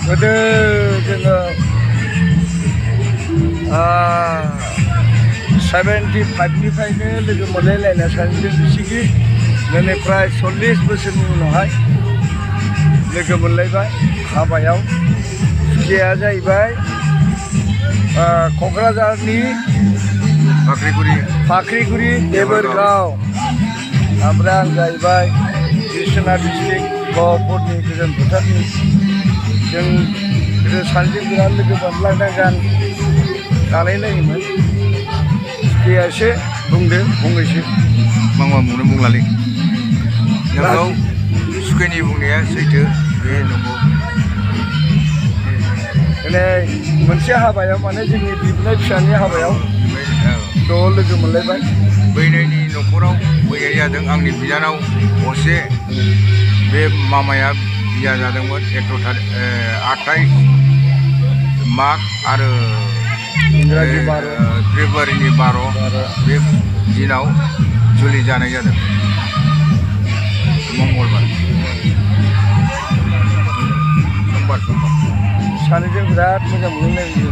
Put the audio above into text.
गोदो जोङो 75निफ्रायनो लोगो मोनलायलायना सानैजों बिसिगि बेनिफ्राय 40 बोसोरनि उनावहाय लोगो मोनलायबाय हाबायाव। सुखिया जाहैबाय क'क्राझारनि फाख्रिगुरि देबोरगाव। ओमफ्राय आं जाहैबाय बिश्वनाथ डिस्ट्रिक्ट गहपुरनि गोजोन फोथारनि। जों गोदो सानैजों बिराद लोगो मोनलायना जालायलायोमोन। सुखिया एसे बुंदो फंनैसो। मा बुंनो बुंलालै नोंगौ सुखिनि बुंनाया सैथो बे नंगौ। माने मोनसे हाबायाव माने जोंनि बिबोनाय फिसानि हाबायाव ज' लोगो मोनलायबाय। बैनायनि न'खराव बैनाय जादों आंनि बिनानाव असे। बे मामाया बिया जादोंमोन 28 माघ आरो इंराजि 12 फेब्रुवारिनि 12 बे दिनाव जुलि जानाय जादों मंगलबार समबार। सानैजों बिराद मोजां मोनलायलायो।